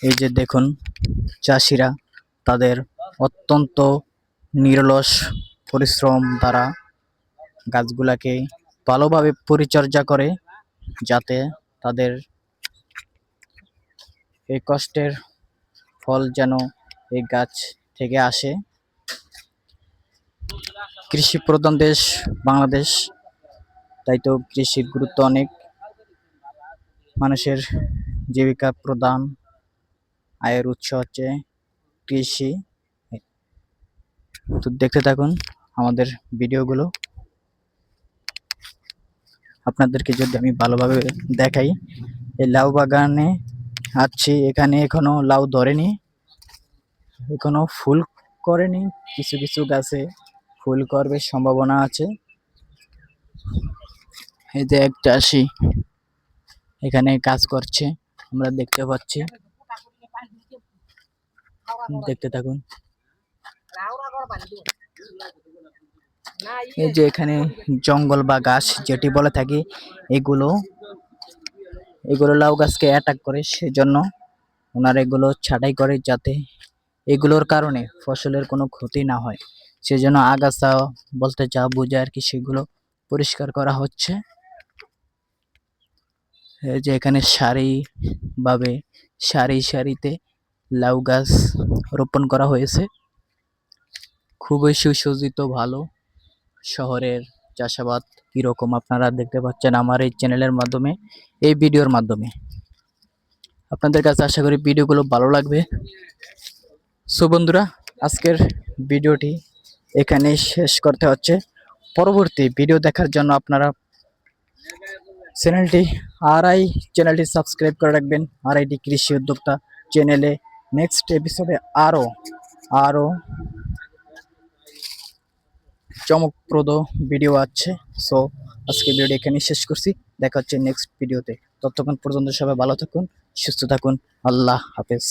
এই যে দেখুন চাষিরা তাদের অত্যন্ত নিরলস পরিশ্রম দ্বারা গাছগুলাকে ভালোভাবে পরিচর্যা করে, যাতে তাদের এই কষ্টের ফল যেন এই গাছ থেকে আসে। কৃষি প্রধান দেশ বাংলাদেশ, তাই তো কৃষির গুরুত্ব অনেক। মানুষের জীবিকা প্রধান আয়ের উৎস হচ্ছে কৃষি। তো দেখতে থাকুন আমাদের ভিডিওগুলো। আপনাদেরকে যদি আমি ভালোভাবে দেখাই, এই লাউ বাগানে আছি, এখানে এখনো লাউ ধরেনি, এখনো ফুল করেনি। কিছু কিছু গাছে ফুল করবে, সম্ভাবনা আছে। এই যে এক চাষি এখানে কাজ করছে, আমরা দেখতে পাচ্ছি। দেখতে থাকুন। এই যে এখানে জঙ্গল বা গাছ যেটি বলে থাকি, এগুলো এগুলো লাউ গাছকে অ্যাটাক করে, সেজন্য ওনারা এগুলো ছাঁটাই করে, যাতে এগুলোর কারণে ফসলের কোনো ক্ষতি না হয়। সেজন্য আগাছা বলতে যা বোঝায় আর কি, সেগুলো পরিষ্কার করা হচ্ছে। এই যে এখানে সারিতে লাউ গাছ রোপণ করা হয়েছে। খুবই সুসজ্জিত, ভালো। শহরের চাষাবাদ কিরকম আপনারা দেখতে পাচ্ছেন আমার এই চ্যানেলের মাধ্যমে, এই ভিডিওর মাধ্যমে। আপনাদের কাছে আশা করি ভিডিওগুলো ভালো লাগবে। সো বন্ধুরা, আজকের ভিডিওটি এখানেই শেষ করতে হচ্ছে। পরবর্তী ভিডিও দেখার জন্য আপনারা চ্যানেলটি সাবস্ক্রাইব করে রাখবেন। আরআইডি কৃষি উদ্যোক্তা চ্যানেলে নেক্সট এপিসোডে আরো চমকপ্রদ ভিডিও আছে। সো আজকে ভিডিওটি এখানেই শেষ করছি, দেখা হচ্ছে নেক্সট ভিডিওতে। ততক্ষণ পর্যন্ত সবাই ভালো থাকুন, সুস্থ থাকুন। আল্লাহ হাফেজ।